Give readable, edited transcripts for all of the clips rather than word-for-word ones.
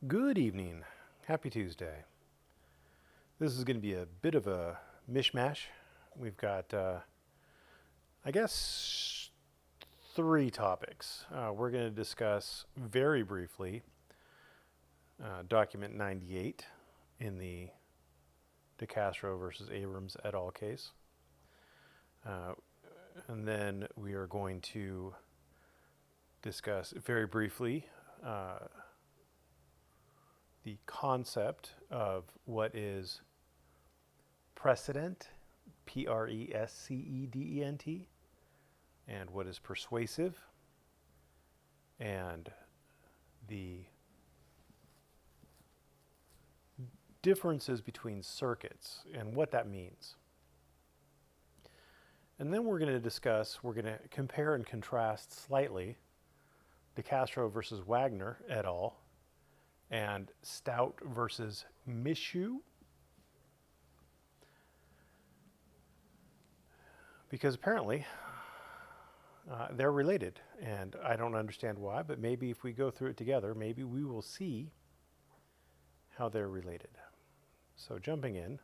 Good evening. Happy Tuesday. This is going to be a bit of a mishmash. We've got, I guess, three topics. We're going to discuss very briefly document 98 in the Decastro versus Abrams et al. Case. And then we are going to discuss very briefly the concept of what is precedent, P-R-E-S-C-E-D-E-N-T, and what is persuasive, and the differences between circuits and what that means. And then we're going to compare and contrast slightly Decastro versus Wagner et al. And Stout versus Mischou. Because apparently they're related, and I don't understand why, but maybe if we go through it together, maybe we will see how they're related. So jumping in,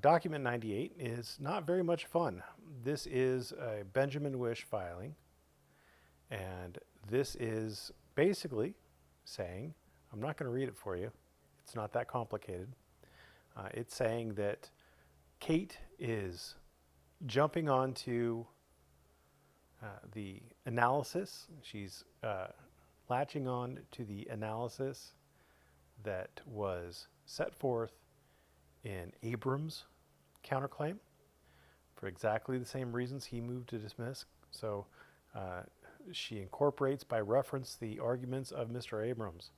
document 98 is not very much fun. This is a Benjamin Wish filing, and this is basically saying, I'm not going to read it for you. It's not that complicated. It's saying that Kate is jumping onto the analysis. She's latching on to the analysis that was set forth in Abrams' counterclaim for exactly the same reasons he moved to dismiss. So she incorporates by reference the arguments of Mr. Abrams.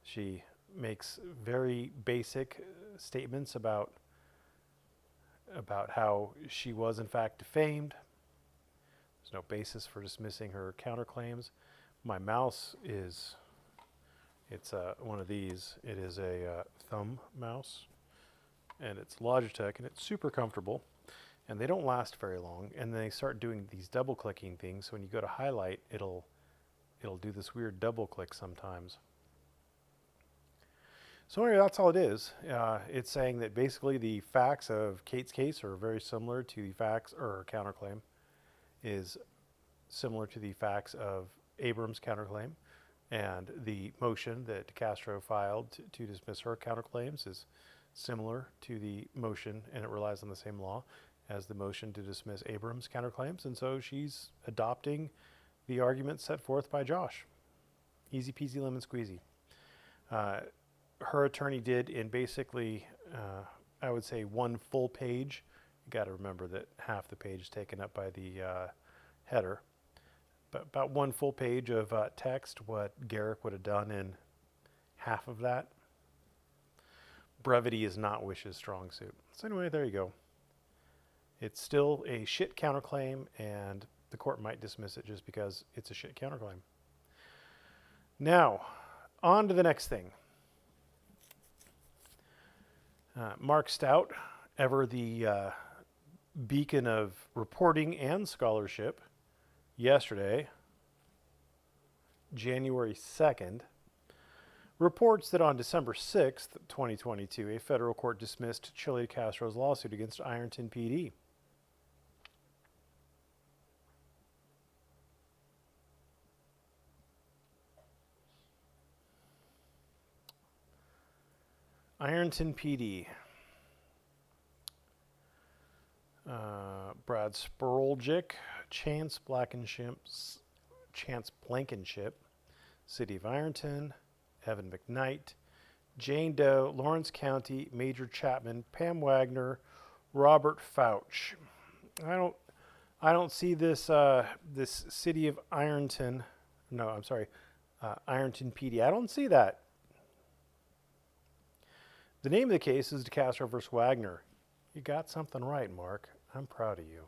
She makes very basic statements about how she was in fact defamed. There's no basis for dismissing her counterclaims. My mouse it's one of these. It is a thumb mouse, and it's Logitech, and it's super comfortable. And they don't last very long, and they start doing these double clicking things. So when you go to highlight, it'll do this weird double click sometimes. So anyway, that's all it is. It's saying that basically the facts of Kate's case are very similar to the facts, or her counterclaim is similar to the facts of Abrams' counterclaim, and the motion that Decastro filed to dismiss her counterclaims is similar to the motion, and it relies on the same law as the motion to dismiss Abrams' counterclaims, and so she's adopting the argument set forth by Josh. Easy peasy lemon squeezy. Her attorney did in basically, I would say, one full page. You got to remember that half the page is taken up by the header. But about one full page of text, what Garrick would have done in half of that. Brevity is not Wish's strong suit. So anyway, there you go. It's still a shit counterclaim, and the court might dismiss it just because it's a shit counterclaim. Now, on to the next thing. Mark Stout, ever the beacon of reporting and scholarship, yesterday, January 2nd, reports that on December 6th, 2022, a federal court dismissed Chili Castro's lawsuit against Ironton PD. Ironton PD. Brad Spurljic, Chance Blankenship, City of Ironton, Evan McKnight, Jane Doe, Lawrence County, Major Chapman, Pam Wagner, Robert Fouch. I don't see this this City of Ironton. No, I'm sorry, Ironton PD. I don't see that. The name of the case is Decastro versus Wagner. You got something right, Mark. I'm proud of you.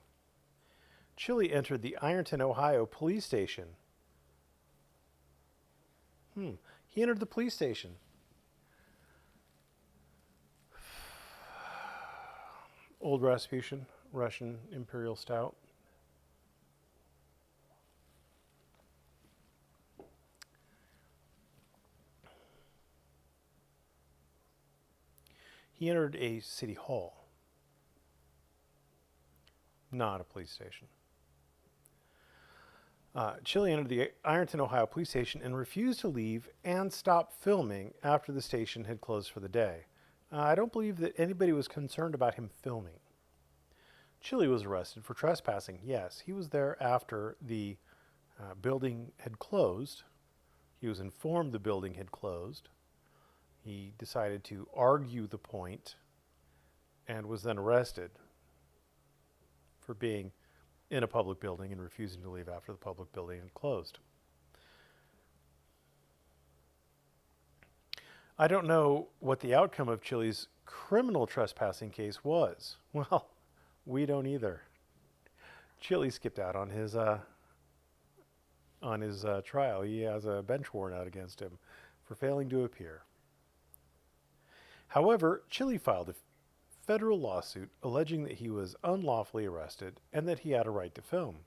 Chili entered the Ironton, Ohio police station. He entered the police station. Old Rasputin, Russian Imperial Stout. He entered a city hall, not a police station. Chili entered the Ironton, Ohio police station and refused to leave and stop filming after the station had closed for the day. I don't believe that anybody was concerned about him filming. Chili was arrested for trespassing. Yes, he was there after the building had closed. He was informed the building had closed. He decided to argue the point and was then arrested for being in a public building and refusing to leave after the public building had closed. I don't know what the outcome of Chili's criminal trespassing case was. Well, we don't either. Chili skipped out on his trial. He has a bench warrant out against him for failing to appear. However, Chili filed a federal lawsuit alleging that he was unlawfully arrested and that he had a right to film.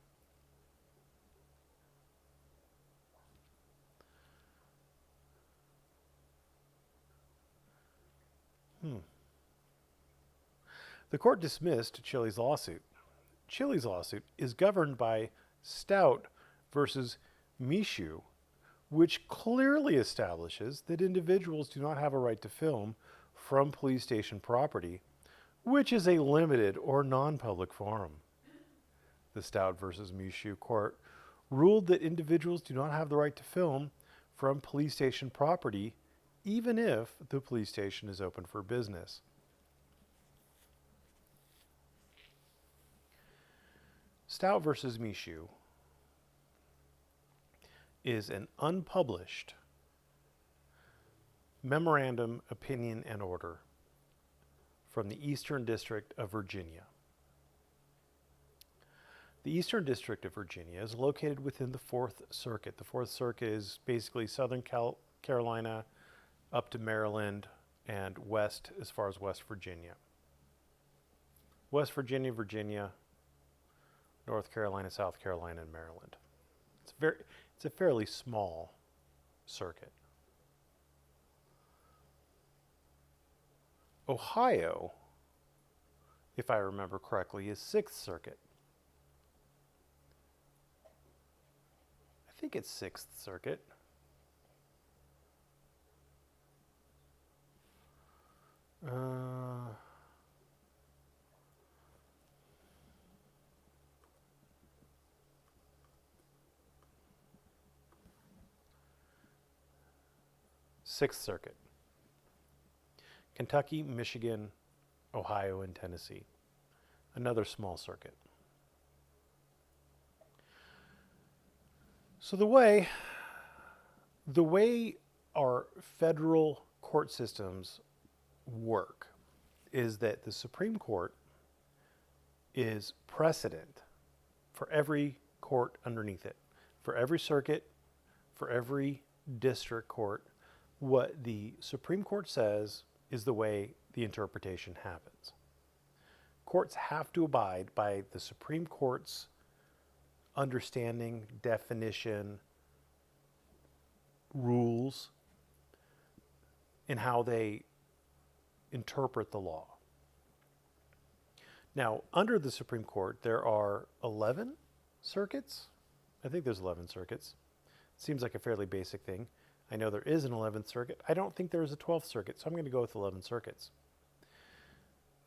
The court dismissed Chili's lawsuit. Chili's lawsuit is governed by Stout versus Mischou, which clearly establishes that individuals do not have a right to film from police station property, which is a limited or non-public forum. The Stout versus Mischou court ruled that individuals do not have the right to film from police station property, even if the police station is open for business. Stout versus Mischou is an unpublished memorandum, opinion, and order from the Eastern District of Virginia. The Eastern District of Virginia is located within the Fourth Circuit. The Fourth Circuit is basically Southern Carolina up to Maryland and west as far as West Virginia. West Virginia, Virginia, North Carolina, South Carolina, and Maryland. It's a fairly small circuit. Ohio, if I remember correctly, is Sixth Circuit. I think it's Sixth Circuit. Sixth Circuit. Kentucky, Michigan, Ohio, and Tennessee. Another small circuit. So the way our federal court systems work is that the Supreme Court is precedent for every court underneath it, for every circuit, for every district court. What the Supreme Court says is the way the interpretation happens. Courts have to abide by the Supreme Court's understanding, definition, rules, in how they interpret the law. Now, under the Supreme Court, there are 11 circuits. I think there's 11 circuits. Seems like a fairly basic thing. I know there is an 11th circuit. I don't think there is a 12th circuit, so I'm going to go with 11 circuits.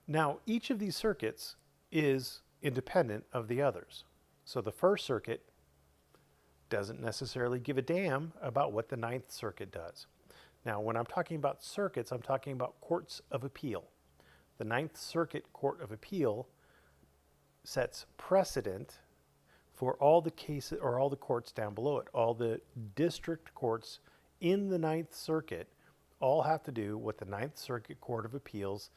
Now, each of these circuits is independent of the others. So the First Circuit doesn't necessarily give a damn about what the Ninth Circuit does. Now, when I'm talking about circuits, I'm talking about courts of appeal. The Ninth Circuit Court of Appeal sets precedent for all the cases or all the courts down below it. All the district courts in the Ninth Circuit all have to do what the Ninth Circuit Court of Appeals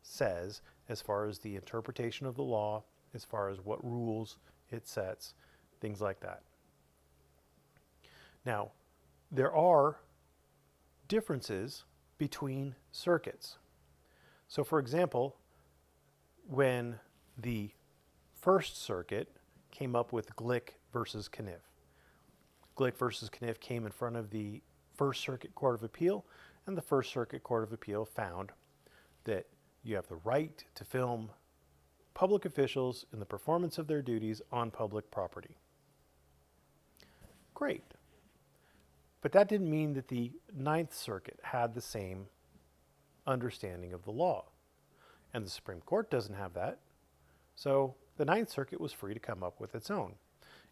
says as far as the interpretation of the law, as far as what rules it sets, things like that. Now, there are differences between circuits. So, for example, when the First Circuit came up with Glick versus Kniff, Glick versus Kniff came in front of the First Circuit Court of Appeal, and the First Circuit Court of Appeal found that You have the right to film public officials in the performance of their duties on public property. Great. But that didn't mean that the Ninth Circuit had the same understanding of the law. And the Supreme Court doesn't have that. So the Ninth Circuit was free to come up with its own.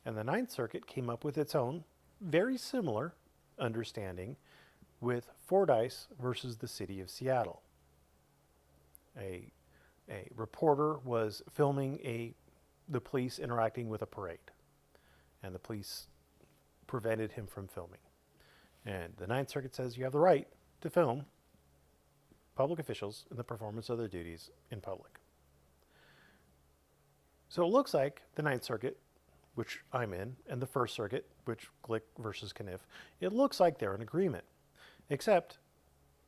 And the Ninth Circuit came up with its own, very similar understanding with Fordyce versus the city of Seattle. A reporter was filming the police interacting with a parade, and the police prevented him from filming. And the Ninth Circuit says you have the right to film public officials in the performance of their duties in public. So it looks like the Ninth Circuit, which I'm in, and the First Circuit, which Glick versus Kniff, it looks like they're in agreement. Except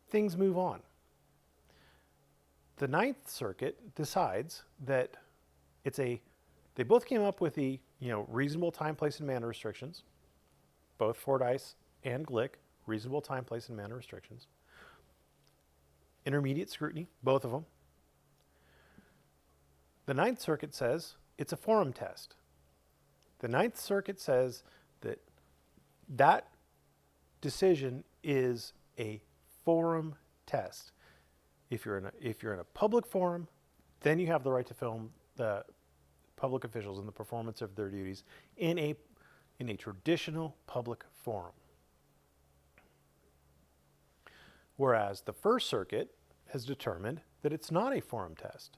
things move on. The Ninth Circuit decides that they both came up with the reasonable time, place, and manner restrictions. Both Fordyce and Glick, reasonable time, place, and manner restrictions. Intermediate scrutiny, both of them. The Ninth Circuit says it's a forum test. The Ninth Circuit says that decision is a forum test. If you're in a public forum, then you have the right to film the public officials in the performance of their duties in a traditional public forum. Whereas the First Circuit has determined that it's not a forum test.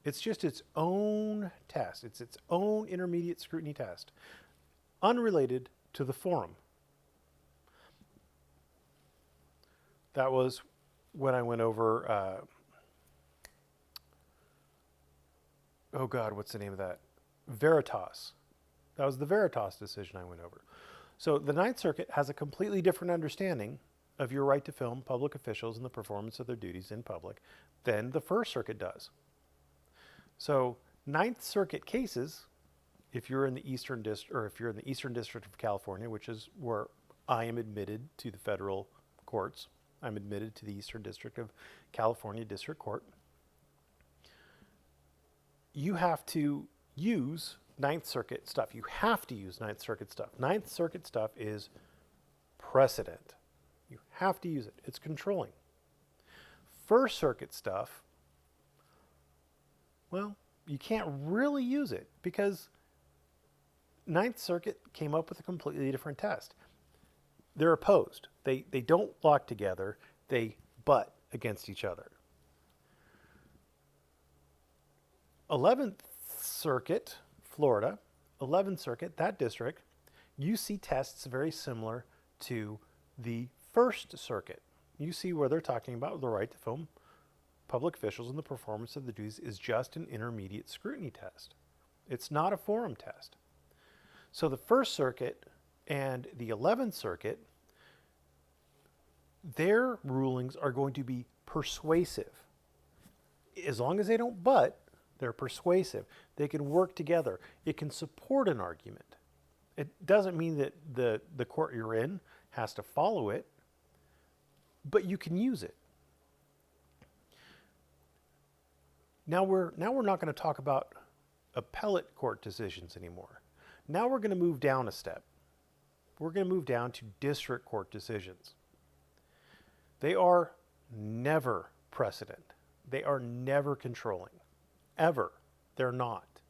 It's just its own test. It's its own intermediate scrutiny test, unrelated to the forum. That was when I went over, what's the name of that? Veritas. That was the Veritas decision I went over. So the Ninth Circuit has a completely different understanding of your right to film public officials in the performance of their duties in public than the First Circuit does. So Ninth Circuit cases, if you're in the Eastern District of California, which is where I am admitted to the federal courts, I'm admitted to the Eastern District of California District Court, you have to use Ninth Circuit stuff. You have to use Ninth Circuit stuff. Ninth Circuit stuff is precedent. You have to use it. It's controlling. First Circuit stuff, well, you can't really use it because Ninth Circuit came up with a completely different test. They're opposed. They don't lock together. They butt against each other. 11th Circuit, Florida, 11th Circuit, that district, you see tests very similar to the First Circuit. You see where they're talking about the right to film public officials in the performance of the duties is just an intermediate scrutiny test. It's not a forum test. So the First Circuit and the 11th Circuit, their rulings are going to be persuasive. As long as they don't butt, they're persuasive. They can work together. It can support an argument. It doesn't mean that the court you're in has to follow it, but you can use it. Now we're not going to talk about appellate court decisions anymore. Now we're going to move down a step. We're going to move down to district court decisions. They are never precedent. They are never controlling. Ever. They're not.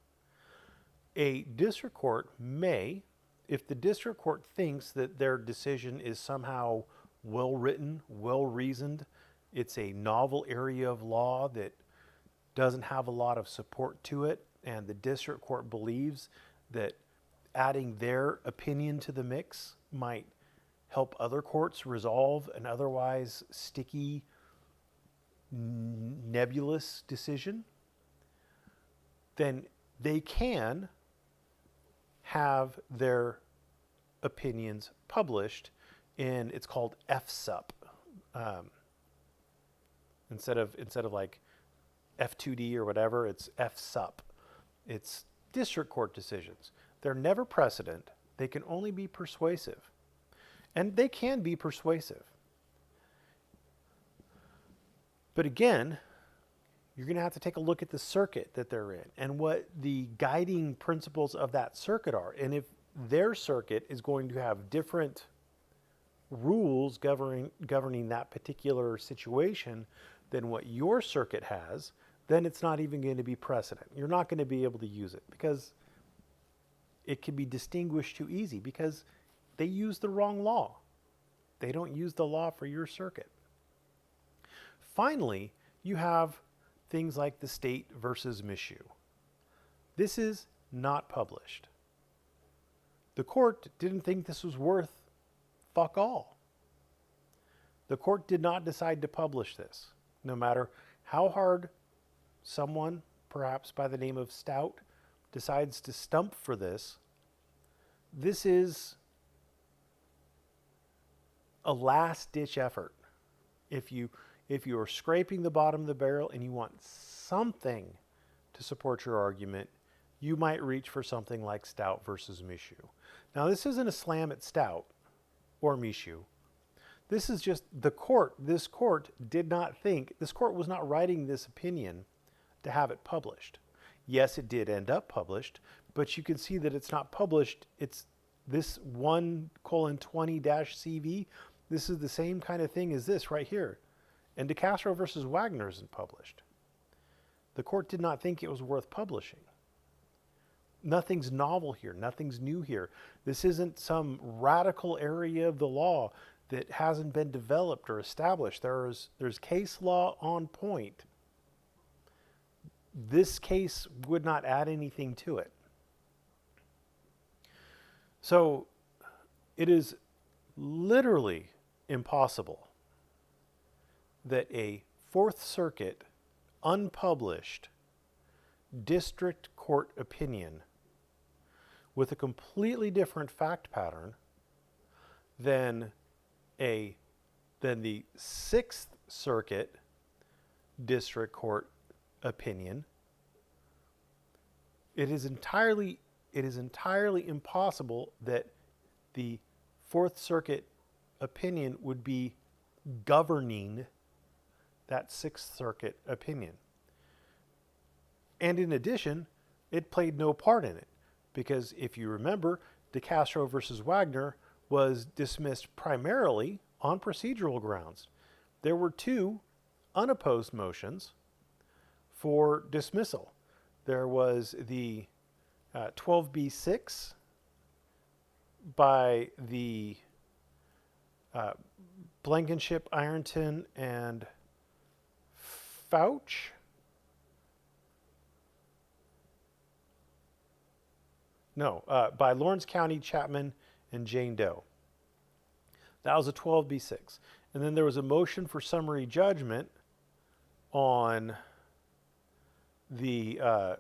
A district court may, if the district court thinks that their decision is somehow well-written, well-reasoned, it's a novel area of law that doesn't have a lot of support to it, and the district court believes that adding their opinion to the mix might help other courts resolve an otherwise sticky, nebulous decision, then they can have their opinions published in, it's called FSUP. Instead of like F2D or whatever, it's FSUP. It's district court decisions. They're never precedent. They can only be persuasive. And they can be persuasive. But again, you're going to have to take a look at the circuit that they're in and what the guiding principles of that circuit are. And if their circuit is going to have different rules governing that particular situation than what your circuit has, then it's not even going to be precedent. You're not going to be able to use it because it can be distinguished too easy because they use the wrong law. They don't use the law for your circuit. Finally, you have things like the State versus Mischou. This is not published. The court didn't think this was worth fuck all. The court did not decide to publish this, no matter how hard someone, perhaps by the name of Stout, decides to stump for this. This is a last-ditch effort. If you are scraping the bottom of the barrel and you want something to support your argument, you might reach for something like Stout versus Mischou. Now, this isn't a slam at Stout or Mischou. This is just the court. This court did not think, this court was not writing this opinion to have it published. Yes, it did end up published, but you can see that it's not published. It's this 1:20-CV. This is the same kind of thing as this right here. And Decastro versus Wagner isn't published. The court did not think it was worth publishing. Nothing's novel here. Nothing's new here. This isn't some radical area of the law that hasn't been developed or established. There's case law on point. This case would not add anything to it. So it is literally impossible that a Fourth Circuit unpublished district court opinion with a completely different fact pattern than the Sixth Circuit district court opinion. It is entirely impossible that the Fourth Circuit opinion would be governing that Sixth Circuit opinion. And in addition, it played no part in it, because if you remember, Decastro versus Wagner was dismissed primarily on procedural grounds. There were two unopposed motions for dismissal. There was the 12B6 by the Blankenship, Ironton, and Fouch. No, by Lawrence County, Chapman, and Jane Doe. That was a 12B6. And then there was a motion for summary judgment on the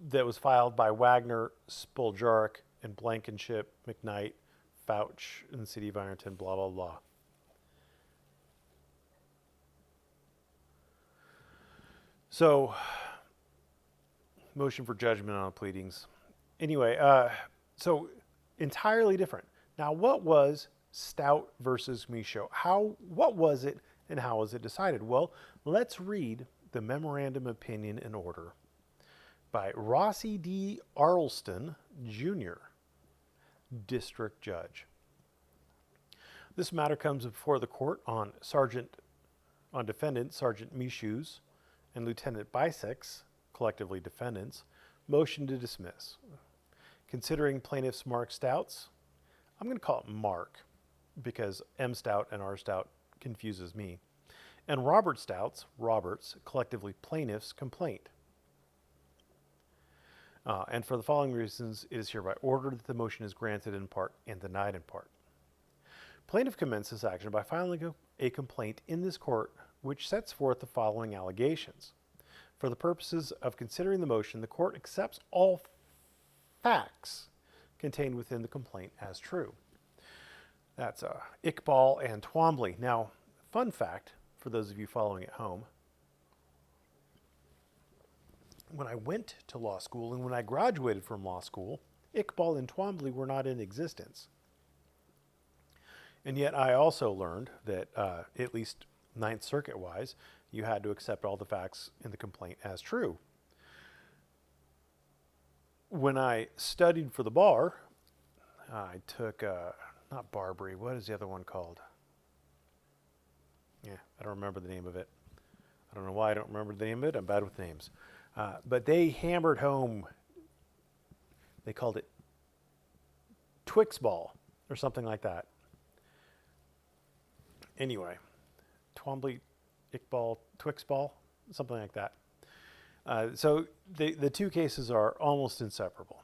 that was filed by Wagner, Spoljarek, and Blankenship, McKnight, Fouch, and the City of Ironton, blah, blah, blah. So, motion for judgment on pleadings. Anyway, so entirely different. Now, what was Stout versus Mischou? What was it and how was it decided? Well, let's read the memorandum opinion in order by Rossi D. Arlston, Jr., District Judge. This matter comes before the court on defendant Sergeant Mischou's and Lieutenant Bisec's, collectively defendants, motion to dismiss. Considering plaintiff's Mark Stout's, I'm going to call it Mark because M. Stout and R. Stout confuses me, and Robert Stout's, Robert's, collectively plaintiff's complaint. And for the following reasons, it is hereby ordered that the motion is granted in part and denied in part. Plaintiff commenced this action by filing a complaint in this court which sets forth the following allegations. For the purposes of considering the motion, the court accepts all facts contained within the complaint as true. That's Iqbal and Twombly. Now, fun fact for those of you following at home, when I went to law school and when I graduated from law school, Iqbal and Twombly were not in existence. And yet I also learned that, at least Ninth Circuit-wise, You had to accept all the facts in the complaint as true. When I studied for the bar, I took, not Barbary, what is the other one called? Yeah, I don't remember the name of it. I don't know why I don't remember the name of it. I'm bad with names. But they hammered home, they called it Twix ball or something like that. Anyway, Twombly, Iqbal, Twix ball, something like that. So the two cases are almost inseparable.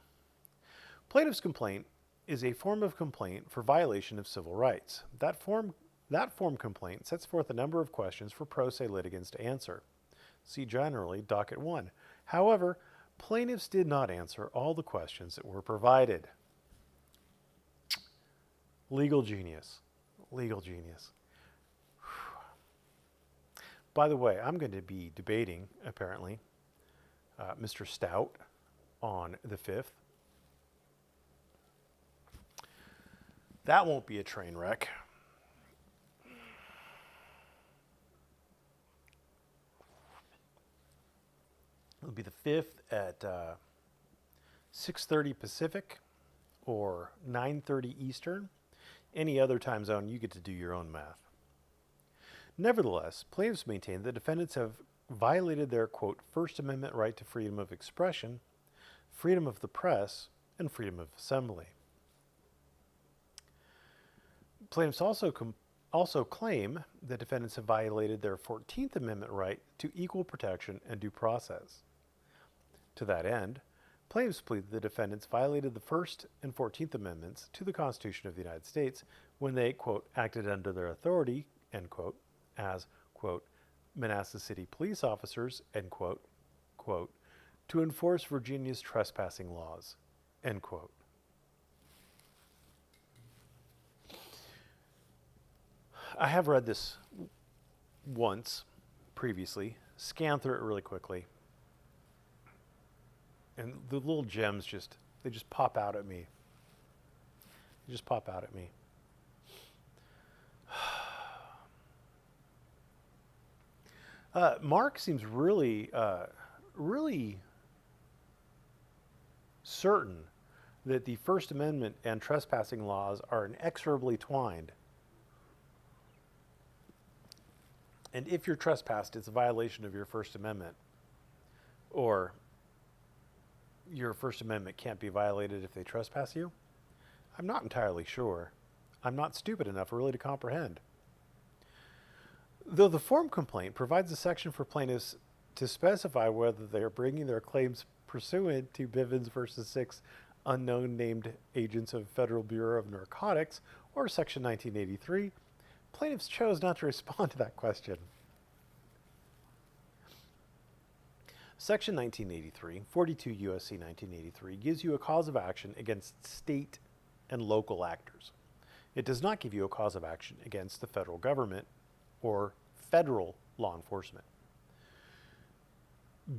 Plaintiff's complaint is a form of complaint for violation of civil rights. That form complaint sets forth a number of questions for pro se litigants to answer. See generally docket 1. However, plaintiffs did not answer all the questions that were provided. Legal genius. Legal genius. By the way, I'm going to be debating, apparently, Mr. Stout on the 5th. That won't be a train wreck. It'll be the 5th at 6:30 Pacific or 9:30 Eastern. Any other time zone, you get to do your own math. Nevertheless, plaintiffs maintain the defendants have violated their, quote, First Amendment right to freedom of expression, freedom of the press, and freedom of assembly. Plaintiffs also claim that defendants have violated their 14th Amendment right to equal protection and due process. To that end, plaintiffs plead that the defendants violated the First and 14th Amendments to the Constitution of the United States when they, quote, acted under their authority, end quote, as, quote, Manassas City police officers, end quote, quote, to enforce Virginia's trespassing laws, end quote. I have read this once previously, scanned through it really quickly, and the little gems they just pop out at me. They just pop out at me. Mark seems really certain that the First Amendment and trespassing laws are inexorably twined. And if you're trespassed, it's a violation of your First Amendment. Or your First Amendment can't be violated if they trespass you? I'm not entirely sure. I'm not stupid enough really to comprehend. Though the form complaint provides a section for plaintiffs to specify whether they are bringing their claims pursuant to Bivens versus 6 unknown named agents of Federal Bureau of Narcotics or Section 1983, plaintiffs chose not to respond to that question. Section 1983, 42 U.S.C. 1983, gives you a cause of action against state and local actors. It does not give you a cause of action against the federal government or federal law enforcement.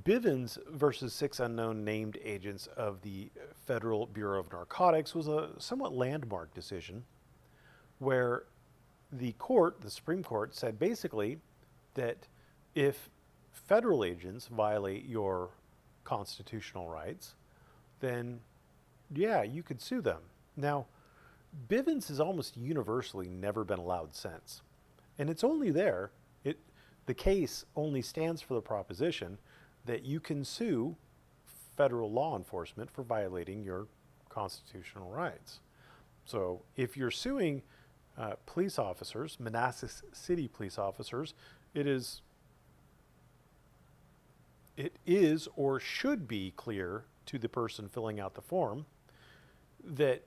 Bivens versus 6 unknown named agents of the Federal Bureau of Narcotics was a somewhat landmark decision where the Supreme Court, said basically that if federal agents violate your constitutional rights, then yeah, you could sue them. Now, Bivens has almost universally never been allowed since. And it's only there, the case only stands for the proposition that you can sue federal law enforcement for violating your constitutional rights. So if you're suing police officers, Manassas City police officers, it is or should be clear to the person filling out the form that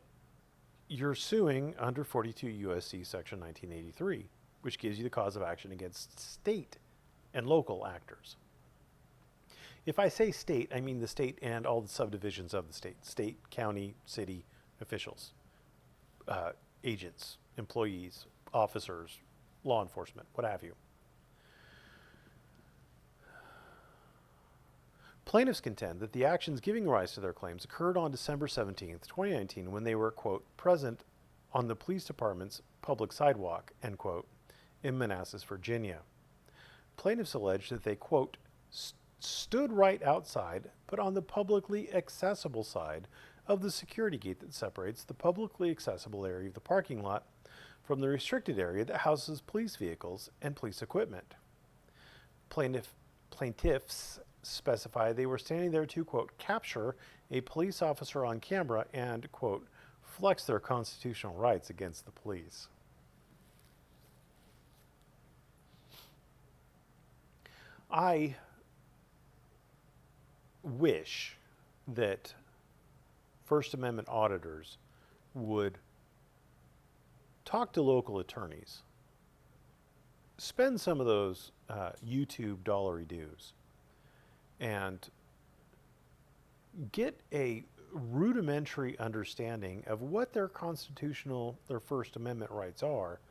you're suing under 42 U.S.C. Section 1983, which gives you the cause of action against state and local actors. If I say state, I mean the state and all the subdivisions of the state, county, city officials, agents, employees, officers, law enforcement, what have you. Plaintiffs contend that the actions giving rise to their claims occurred on December 17th, 2019, when they were, quote, present on the police department's public sidewalk, end quote, in Manassas, Virginia. Plaintiffs allege that they, quote, stood right outside, but on the publicly accessible side of the security gate that separates the publicly accessible area of the parking lot from the restricted area that houses police vehicles and police equipment. Plaintiffs specify they were standing there to, quote, capture a police officer on camera and, quote, flex their constitutional rights against the police. I wish that First Amendment auditors would talk to local attorneys, spend some of those YouTube dollary dues, and get a rudimentary understanding of what their First Amendment rights are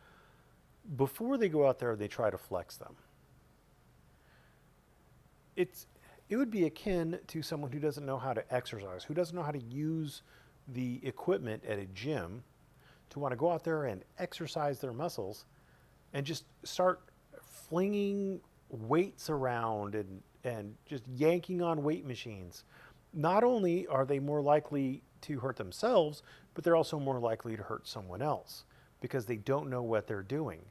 before they go out there and they try to flex them. It would be akin to someone who doesn't know how to exercise, who doesn't know how to use the equipment at a gym, to want to go out there and exercise their muscles and just start flinging weights around and just yanking on weight machines. Not only are they more likely to hurt themselves, but they're also more likely to hurt someone else because they don't know what they're doing.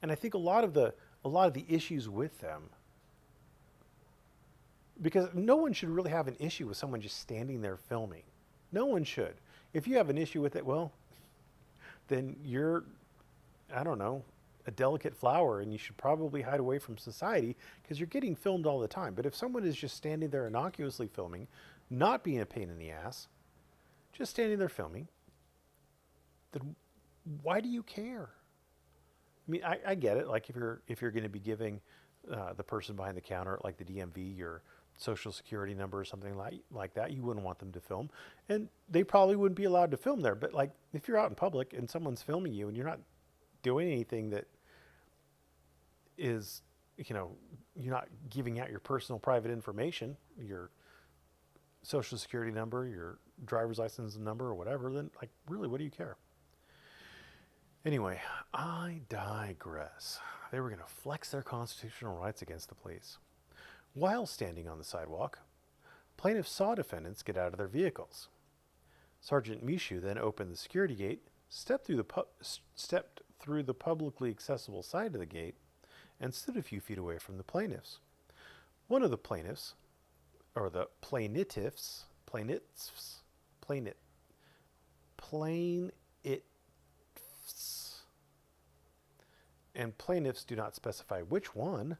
And I think a lot of the issues with them, because no one should really have an issue with someone just standing there filming. No one should. If you have an issue with it, well, then you're, I don't know, a delicate flower, and you should probably hide away from society because you're getting filmed all the time. But if someone is just standing there innocuously filming, not being a pain in the ass, just standing there filming, then why do you care? I mean, I get it. Like if you're going to be giving the person behind the counter at like the DMV your social security number or something like that, you wouldn't want them to film, and they probably wouldn't be allowed to film there. But like if you're out in public and someone's filming you and you're not doing anything that is, you're not giving out your personal private information, your social security number, your driver's license number or whatever, then like really, what do you care? Anyway, I digress. They were going to flex their constitutional rights against the police. While standing on the sidewalk, plaintiffs saw defendants get out of their vehicles. Sergeant Mischou then opened the security gate, stepped through the publicly accessible side of the gate, and stood a few feet away from the plaintiffs. One of the plaintiffs, or the plaintiffs, and plaintiffs do not specify which one,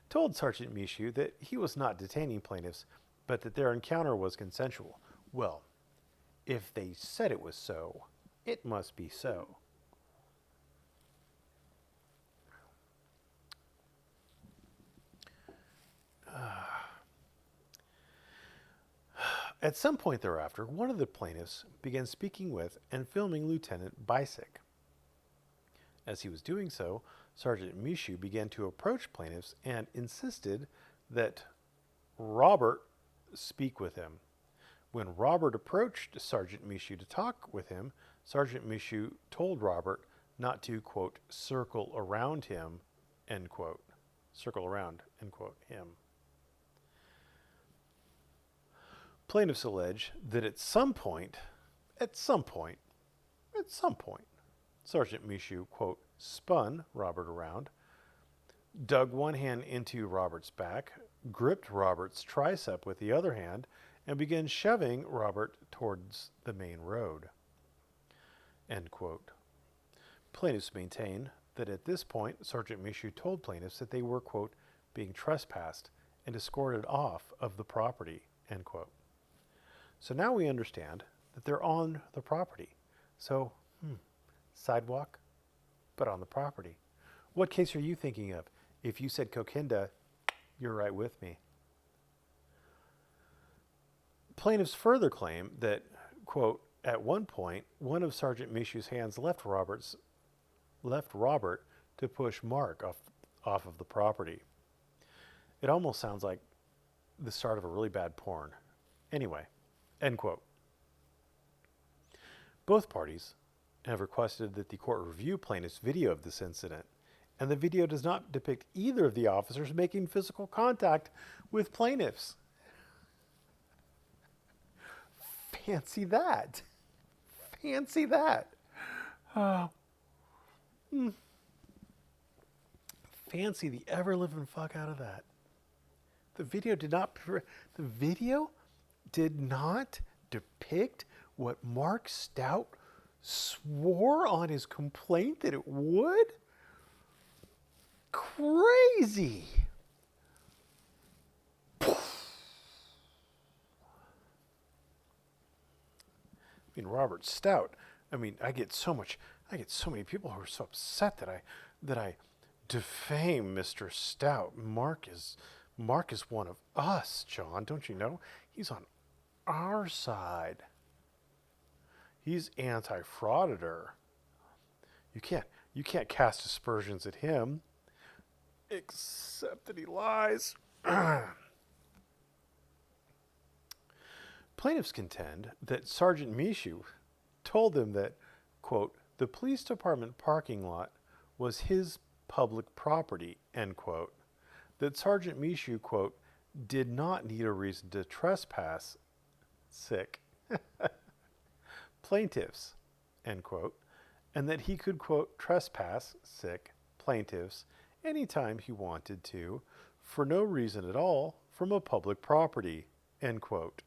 told Sergeant Mischou that he was not detaining plaintiffs, but that their encounter was consensual. Well, if they said it was so, it must be so. At some point thereafter, one of the plaintiffs began speaking with and filming Lieutenant Bisick. As he was doing so, Sergeant Mischou began to approach plaintiffs and insisted that Robert speak with him. When Robert approached Sergeant Mischou to talk with him, Sergeant Mischou told Robert not to, quote, circle around him, end quote. Circle around, end quote, him. Plaintiffs allege that at some point, Sergeant Mischou, quote, spun Robert around, dug one hand into Robert's back, gripped Robert's tricep with the other hand, and began shoving Robert towards the main road, end quote. Plaintiffs maintain that at this point, Sergeant Mischou told plaintiffs that they were, quote, being trespassed and escorted off of the property, end quote. So now we understand that they're on the property. So, sidewalk, but on the property. What case are you thinking of? If you said Coquinda, you're right with me. Plaintiffs further claim that, quote, at one point, one of Sergeant Mischou's hands left Robert to push Mark off of the property. It almost sounds like the start of a really bad porn. Anyway, end quote. Both parties have requested that the court review plaintiff's video of this incident And the video does not depict either of the officers making physical contact with plaintiffs. Fancy that. Fancy that. Fancy the ever-living fuck out of that. The video did not depict what Mark Stout swore on his complaint that it would? Crazy. I mean, Robert Stout. I mean, I get so many people who are so upset that I defame Mr. Stout. Mark is one of us, John. Don't you know? He's on our side. He's anti-frauditor. You can't cast aspersions at him, except that he lies. Plaintiffs contend that Sergeant Mischou told them that, quote, the police department parking lot was his public property, end quote. That Sergeant Mischou, quote, did not need a reason to trespass, sick, plaintiffs, end quote, and that he could, quote, trespass, sick, plaintiffs anytime he wanted to, for no reason at all, from a public property, end quote.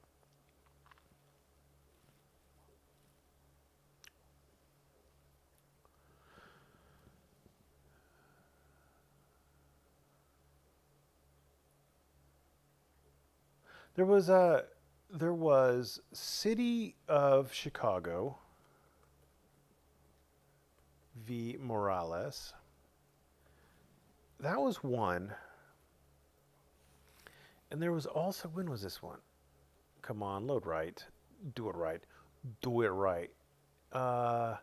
There was City of Chicago v. Morales. That was one. And there was also, when was this one? Come on, load right. Do it right. Do it right. There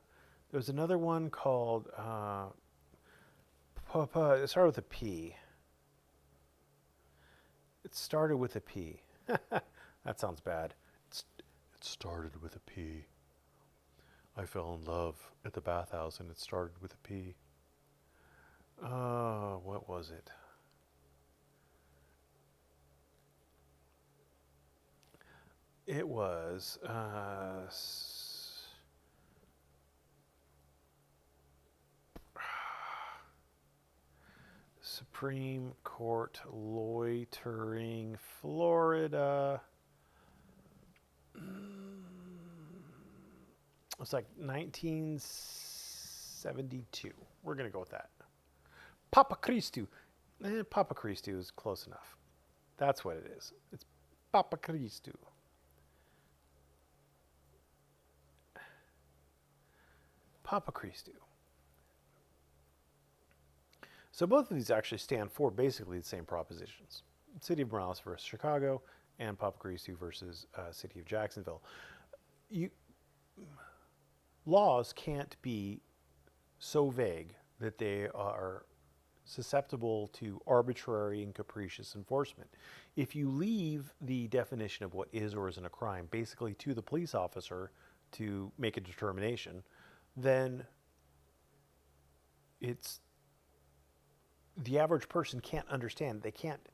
was another one called, it started with a P. It started with a P. That sounds bad. It started with a P. I fell in love at the bathhouse and it started with a P. What was it? It was Supreme Court loitering, Florida. It's like 1972. We're going to go with that. Papa Christu. Papa Christu is close enough. That's what it is. It's Papa Christu. Papa Christu. So both of these actually stand for basically the same propositions. City of Morales versus Chicago and Papa Christu versus City of Jacksonville. Laws can't be so vague that they are susceptible to arbitrary and capricious enforcement. If you leave the definition of what is or isn't a crime basically to the police officer to make a determination, then the average person can't understand. They can't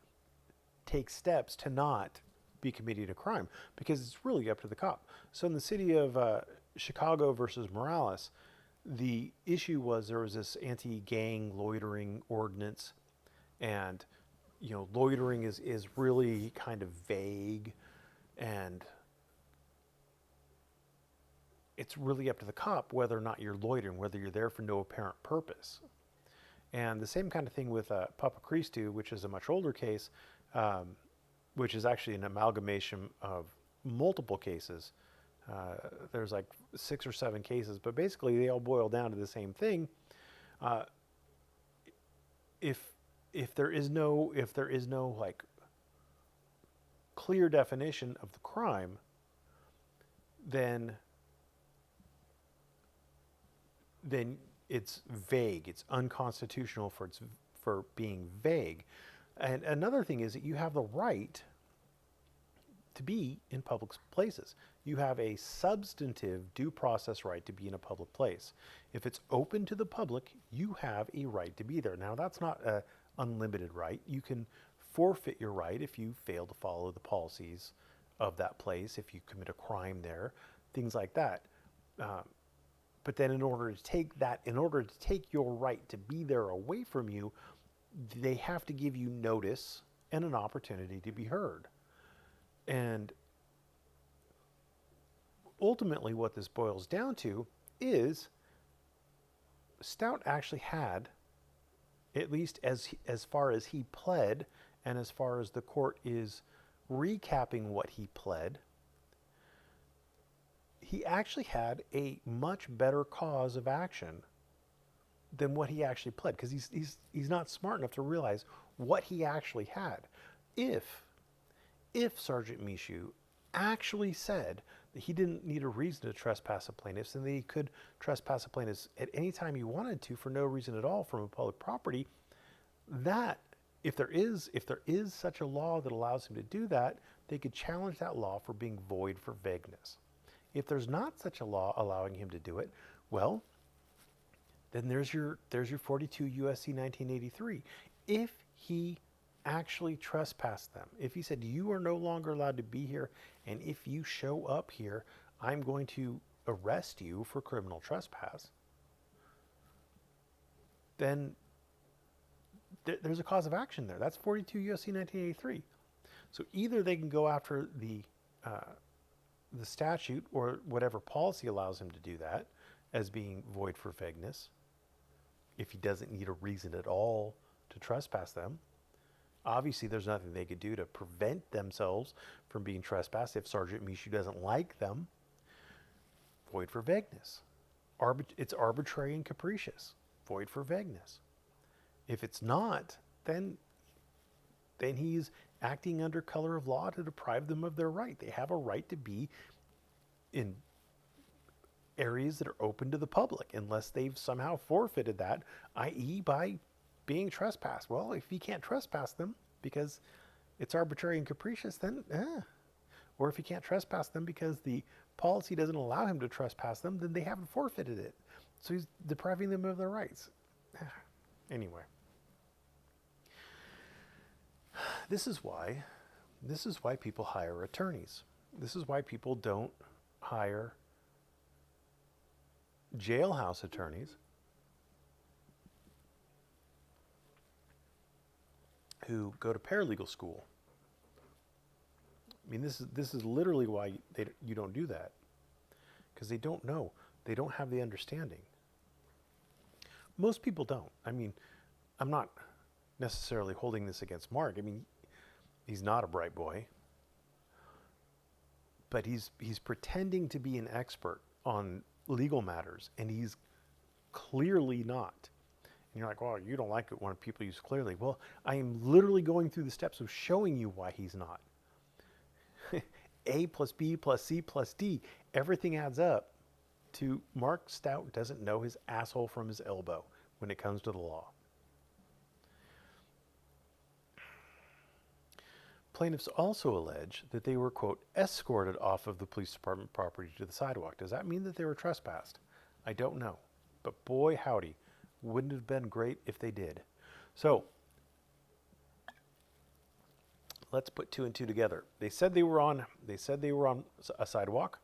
take steps to not be committing a crime because it's really up to the cop. So in the city of Chicago versus Morales, the issue was there was this anti-gang loitering ordinance, and loitering is really kind of vague, and it's really up to the cop whether or not you're loitering, whether you're there for no apparent purpose. And the same kind of thing with Papa Christu, which is a much older case, which is actually an amalgamation of multiple cases. There's like 6 or 7 cases, but basically they all boil down to the same thing. If there is no like clear definition of the crime, then it's vague. It's unconstitutional for being vague. And another thing is that you have the right to be in public places. You have a substantive due process right to be in a public place. If it's open to the public, you have a right to be there. Now, that's not an unlimited right. You can forfeit your right if you fail to follow the policies of that place, if you commit a crime there, things like that. But then in order to take your right to be there away from you, they have to give you notice and an opportunity to be heard. And ultimately what this boils down to is Stout actually had, at least as far as he pled and as far as the court is recapping what he pled, he actually had a much better cause of action than what he actually pled, because he's not smart enough to realize what he actually had. If Sergeant Mischou actually said that he didn't need a reason to trespass a plaintiff, and that he could trespass a plaintiff at any time he wanted to for no reason at all from a public property, that if there is such a law that allows him to do that, they could challenge that law for being void for vagueness. If there's not such a law allowing him to do it, well, then there's your 42 USC 1983. If he actually trespassed them, if he said, you are no longer allowed to be here, and if you show up here, I'm going to arrest you for criminal trespass, then there's a cause of action there. That's 42 USC 1983. So either they can go after the statute or whatever policy allows him to do that as being void for vagueness, if he doesn't need a reason at all to trespass them. Obviously, there's nothing they could do to prevent themselves from being trespassed if Sergeant Mischou doesn't like them. Void for vagueness. It's arbitrary and capricious. Void for vagueness. If it's not, then he's acting under color of law to deprive them of their right. They have a right to be in areas that are open to the public unless they've somehow forfeited that, i.e. by being trespassed. Well, if you can't trespass them because it's arbitrary and capricious, then or if you can't trespass them because the policy doesn't allow him to trespass them, then they haven't forfeited it. So he's depriving them of their rights. Anyway, this is why people hire attorneys. This is why people don't hire jailhouse attorneys who go to paralegal school. I mean, this is literally why you don't do that, because they don't know. They don't have the understanding. Most people don't. I mean, I'm not necessarily holding this against Mark. I mean, he's not a bright boy, but he's pretending to be an expert on legal matters, and he's clearly not. And you're like, well, you don't like it when people use clearly. Well, I am literally going through the steps of showing you why he's not. A plus B plus C plus D, everything adds up to Mark Stout doesn't know his asshole from his elbow when it comes to the law. Plaintiffs also allege that they were, quote, escorted off of the police department property to the sidewalk. Does that mean that they were trespassed? I don't know. But boy, howdy, wouldn't it have been great if they did. So, let's put two and two together. They said they were on a sidewalk.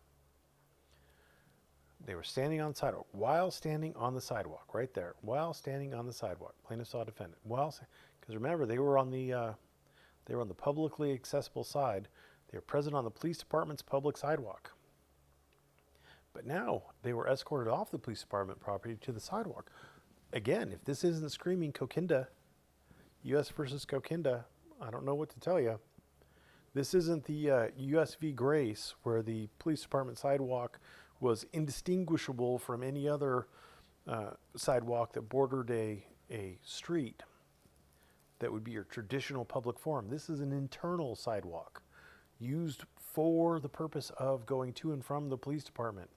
They were standing on the sidewalk. While standing on the sidewalk, right there. While standing on the sidewalk. Plaintiff saw defendant. Because remember, they were on the publicly accessible side. They were present on the police department's public sidewalk. But now they were escorted off the police department property to the sidewalk. Again, if this isn't screaming Coquinda, U.S. versus Coquinda, I don't know what to tell you. This isn't the U.S. v. Grace, where the police department sidewalk was indistinguishable from any other sidewalk that bordered a street that would be your traditional public forum. This is an internal sidewalk used for the purpose of going to and from the police department.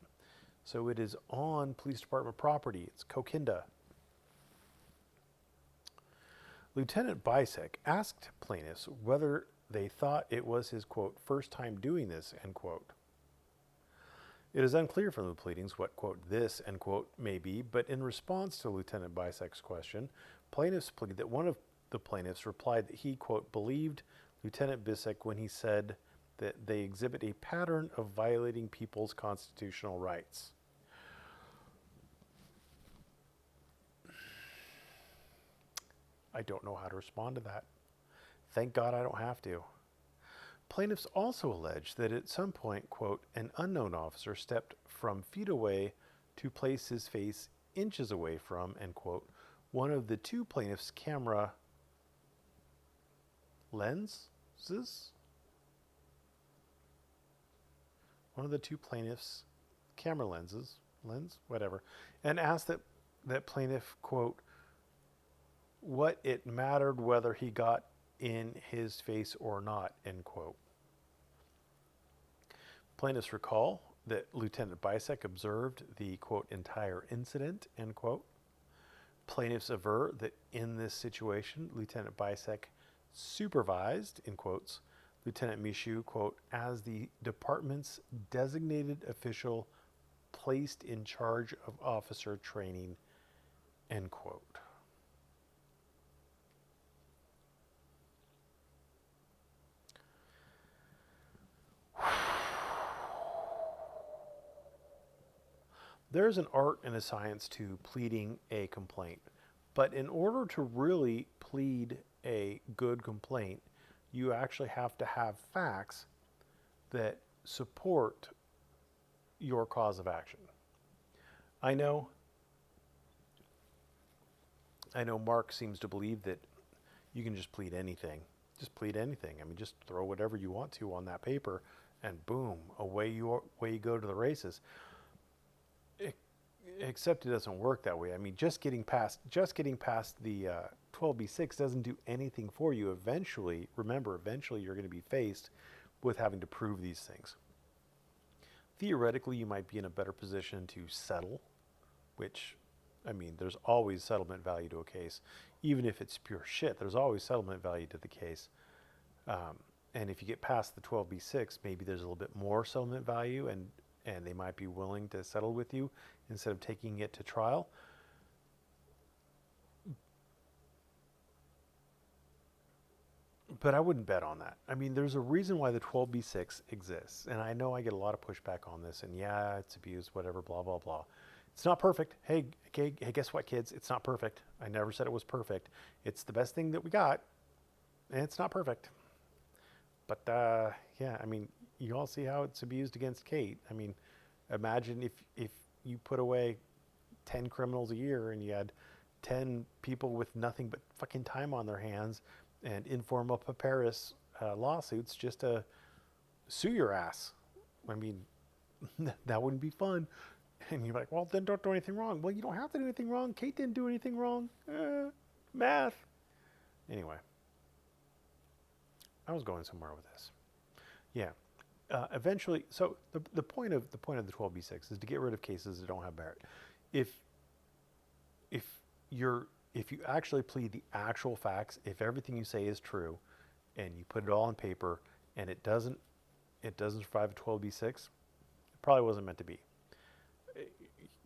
So it is on police department property. It's Coquinda. Lieutenant Bisek asked plaintiffs whether they thought it was his, quote, first time doing this, end quote. It is unclear from the pleadings what, quote, this, end quote, may be, but in response to Lieutenant Bisek's question, plaintiffs plead that one of the plaintiffs replied that he, quote, believed Lieutenant Bisek when he said that they exhibit a pattern of violating people's constitutional rights. I don't know how to respond to that. Thank God I don't have to. Plaintiffs also allege that at some point, quote, an unknown officer stepped from feet away to place his face inches away from, end quote, one of the two plaintiffs' camera lenses? One of the two plaintiffs' camera lens, whatever, and asked that plaintiff, quote, what it mattered whether he got in his face or not, end quote. Plaintiffs recall that Lieutenant Bisek observed the, quote, entire incident, end quote. Plaintiffs aver that in this situation, Lieutenant Bisek supervised, in quotes, Lieutenant Mischou, quote, as the department's designated official placed in charge of officer training, end quote. There's an art and a science to pleading a complaint, but in order to really plead a good complaint, you actually have to have facts that support your cause of action. I know Mark seems to believe that you can just plead anything. Just plead anything. I mean, just throw whatever you want to on that paper, and boom, away you go to the races. Except it doesn't work that way. I mean, just getting past the 12B6 doesn't do anything for you. Eventually you're going to be faced with having to prove these things. Theoretically, you might be in a better position to settle, which, I mean, there's always settlement value to a case. Even if it's pure shit, there's always settlement value to the case. And if you get past the 12B6, maybe there's a little bit more settlement value, and they might be willing to settle with you instead of taking it to trial. But I wouldn't bet on that. I mean, there's a reason why the 12B6 exists, and I know I get a lot of pushback on this, and yeah, it's abused, whatever, blah, blah, blah. It's not perfect. Hey, guess what, kids? It's not perfect. I never said it was perfect. It's the best thing that we got, and it's not perfect. But, yeah, I mean, you all see how it's abused against Kate. I mean, imagine if you put away 10 criminals a year and you had 10 people with nothing but fucking time on their hands and informal papyrus lawsuits just to sue your ass. I mean, that wouldn't be fun. And you're like, well, then don't do anything wrong. Well, you don't have to do anything wrong. Kate didn't do anything wrong. Math. Anyway, I was going somewhere with this. Yeah. Eventually, so the point of the 12B6 is to get rid of cases that don't have merit. If you actually plead the actual facts, if everything you say is true, and you put it all on paper, and it doesn't survive a 12B6, it probably wasn't meant to be.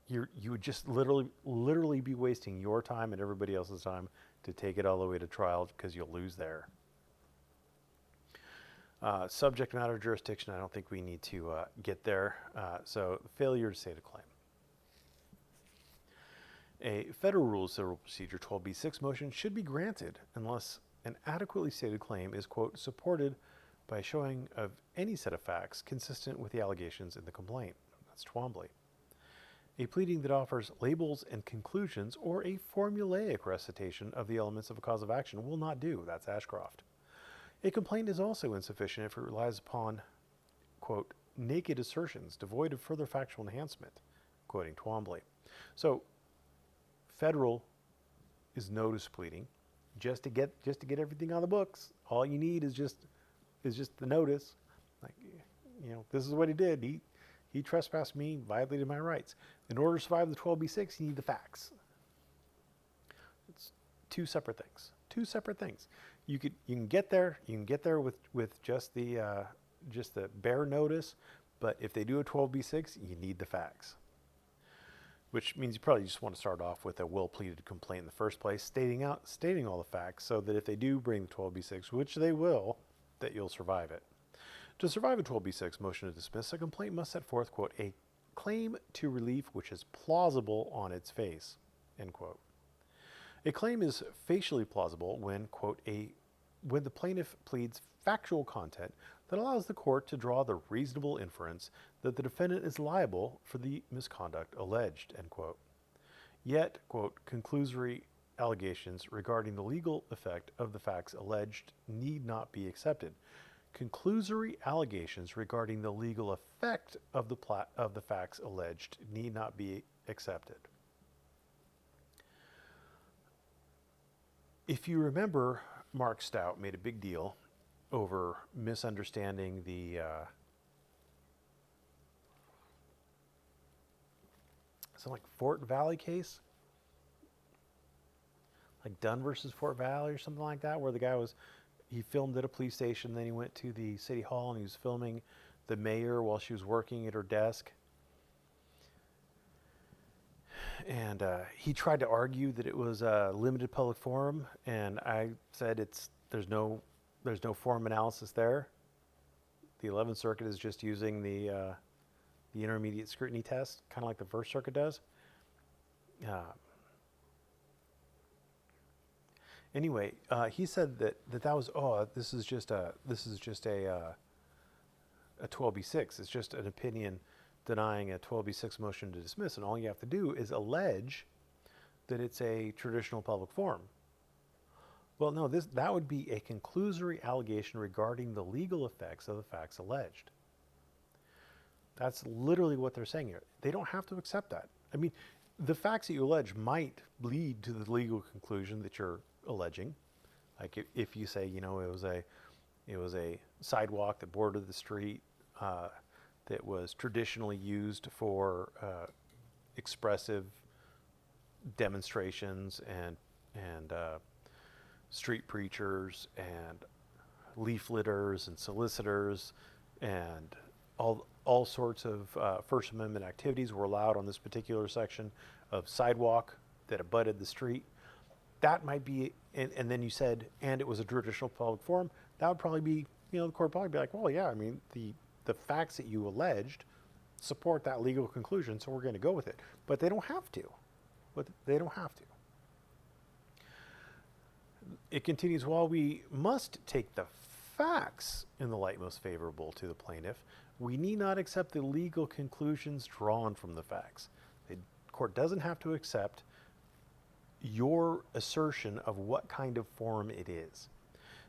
You would just literally be wasting your time and everybody else's time to take it all the way to trial because you'll lose there. Subject matter jurisdiction, I don't think we need to get there. So failure to state a claim. A Federal Rules of Civil Procedure 12B6 motion should be granted unless an adequately stated claim is, quote, supported by showing of any set of facts consistent with the allegations in the complaint. That's Twombly. A pleading that offers labels and conclusions or a formulaic recitation of the elements of a cause of action will not do. That's Ashcroft. A complaint is also insufficient if it relies upon, quote, naked assertions devoid of further factual enhancement, quoting Twombly. So, federal is notice pleading, just to get everything on the books. All you need is just the notice. Like, you know, this is what he did. He trespassed me, violated my rights. In order to survive the 12B6, you need the facts. It's two separate things. you can get there. You can get there with just the bare notice, but if they do a 12b6, you need the facts. Which means you probably just want to start off with a well-pleaded complaint in the first place, stating all the facts, so that if they do bring the 12b6, which they will, that you'll survive it. To survive a 12b6 motion to dismiss, a complaint must set forth, quote, a claim to relief which is plausible on its face, end quote. A claim is facially plausible when, quote, when the plaintiff pleads factual content that allows the court to draw the reasonable inference that the defendant is liable for the misconduct alleged, end quote. Yet, quote, conclusory allegations regarding the legal effect of the facts alleged need not be accepted. Conclusory allegations regarding the legal effect of the facts alleged need not be accepted. If you remember, Mark Stout made a big deal over misunderstanding the something like Fort Valley case, like Dunn versus Fort Valley or something like that, where the guy he filmed at a police station, then he went to the city hall and he was filming the mayor while she was working at her desk. And he tried to argue that it was a limited public forum, and I said there's no forum analysis there. The 11th Circuit is just using the intermediate scrutiny test, kind of like the First Circuit does. Anyway, he said that was this is just a 12b6. It's just an opinion denying a 12b6 motion to dismiss, and all you have to do is allege that it's a traditional public forum. Well, no, that would be a conclusory allegation regarding the legal effects of the facts alleged. That's literally what they're saying here. They don't have to accept that. I mean, the facts that you allege might lead to the legal conclusion that you're alleging. Like if you say, it was a sidewalk that bordered the street that was traditionally used for expressive demonstrations and street preachers and leafleters and solicitors and all sorts of First Amendment activities were allowed on this particular section of sidewalk that abutted the street. That might be, and then you said, and it was a traditional public forum. That would probably be, the court would probably be like, well, yeah, I mean, the facts that you alleged support that legal conclusion, so we're going to go with it. But they don't have to. It continues, while we must take the facts in the light most favorable to the plaintiff, we need not accept the legal conclusions drawn from the facts. The court doesn't have to accept your assertion of what kind of forum it is.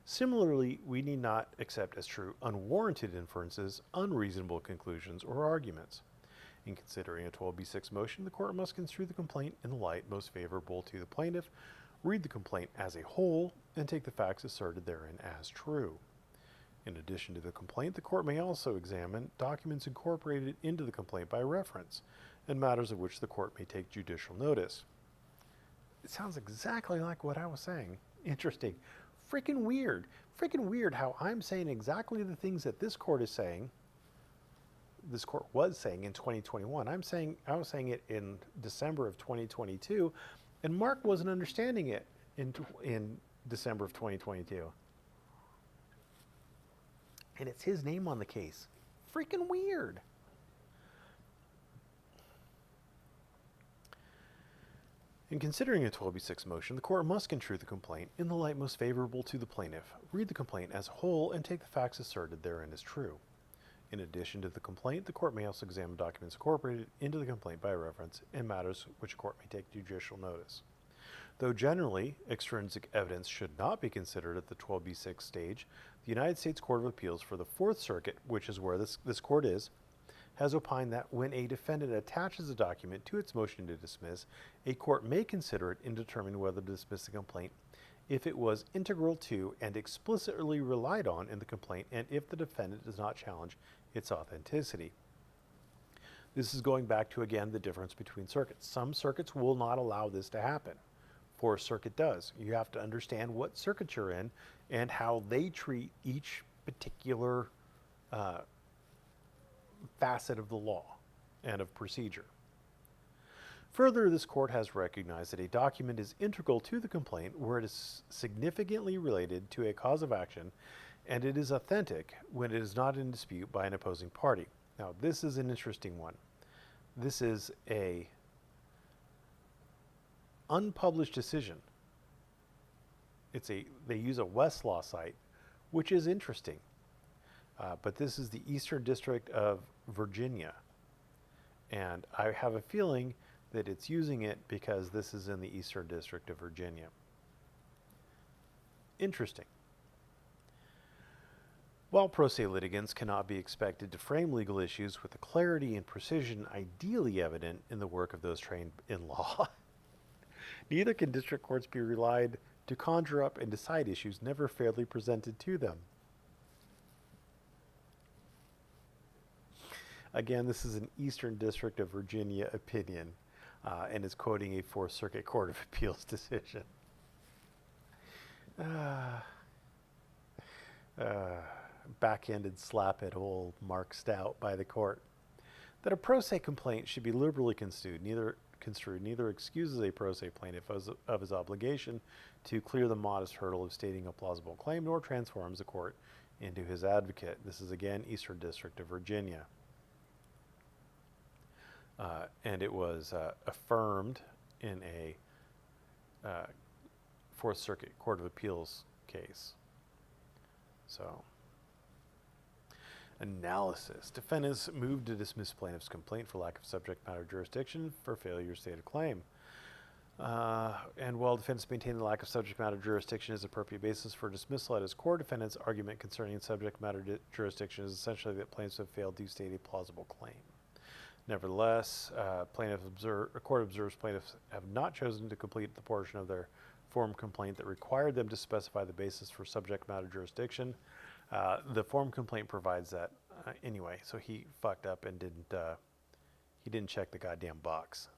Similarly, we need not accept as true unwarranted inferences, unreasonable conclusions, or arguments. In considering a 12b6 motion, the court must construe the complaint in the light most favorable to the plaintiff, read the complaint as a whole, and take the facts asserted therein as true. In addition to the complaint, the court may also examine documents incorporated into the complaint by reference, and matters of which the court may take judicial notice. It sounds exactly like what I was saying. Interesting. Freaking weird how I'm saying exactly the things that this court is saying, this court was saying in 2021. I was saying it in December of 2022, and Mark wasn't understanding it in December of 2022. And it's his name on the case. Freaking weird. In considering a 12b6 motion, the court must construe the complaint in the light most favorable to the plaintiff, read the complaint as a whole, and take the facts asserted therein as true. In addition to the complaint, the court may also examine documents incorporated into the complaint by reference and matters which a court may take judicial notice. Though generally, extrinsic evidence should not be considered at the 12b6 stage, the United States Court of Appeals for the Fourth Circuit, which is where this court is, has opined that when a defendant attaches a document to its motion to dismiss, a court may consider it in determining whether to dismiss the complaint if it was integral to and explicitly relied on in the complaint, and if the defendant does not challenge its authenticity. This is going back to, again, the difference between circuits. Some circuits will not allow this to happen. Fourth Circuit does. You have to understand what circuit you're in and how they treat each particular facet of the law and of procedure. Further, this court has recognized that a document is integral to the complaint where it is significantly related to a cause of action, and it is authentic when it is not in dispute by an opposing party. Now, this is an interesting one. This is a unpublished decision. They use a Westlaw site, which is interesting. But this is the Eastern District of Virginia. And I have a feeling that it's using it because this is in the Eastern District of Virginia. Interesting. While pro se litigants cannot be expected to frame legal issues with the clarity and precision ideally evident in the work of those trained in law, neither can district courts be relied to conjure up and decide issues never fairly presented to them. Again, this is an Eastern District of Virginia opinion, and is quoting a Fourth Circuit Court of Appeals decision. Backhanded slap at old Mark Stout by the court. That a pro se complaint should be liberally construed neither excuses a pro se plaintiff of his obligation to clear the modest hurdle of stating a plausible claim, nor transforms the court into his advocate. This is again Eastern District of Virginia. And it was affirmed in a Fourth Circuit Court of Appeals case. So, analysis. Defendants moved to dismiss plaintiff's complaint for lack of subject matter jurisdiction for failure to state a claim. And while defendants maintain the lack of subject matter jurisdiction is appropriate basis for dismissal at his core, defendants' argument concerning subject matter jurisdiction is essentially that plaintiffs have failed to state a plausible claim. Nevertheless, court observes plaintiffs have not chosen to complete the portion of their form complaint that required them to specify the basis for subject matter jurisdiction. The form complaint provides that anyway, so he fucked up and didn't check the goddamn box.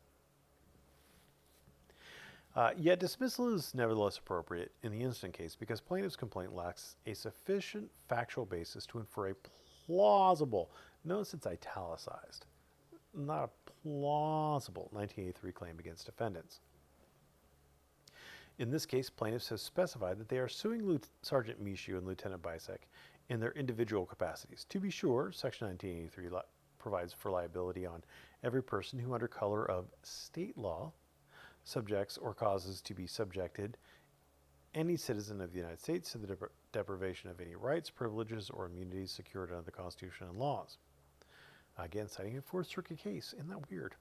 Yet dismissal is nevertheless appropriate in the instant case because plaintiff's complaint lacks a sufficient factual basis to infer a plausible, notice it's italicized, not a plausible 1983 claim against defendants. In this case, plaintiffs have specified that they are suing Sergeant Mischou and Lieutenant Bisek in their individual capacities. To be sure, Section 1983 provides for liability on every person who, under color of state law, subjects or causes to be subjected any citizen of the United States to the deprivation of any rights, privileges, or immunities secured under the Constitution and laws. Again, citing a Fourth Circuit case. Isn't that weird?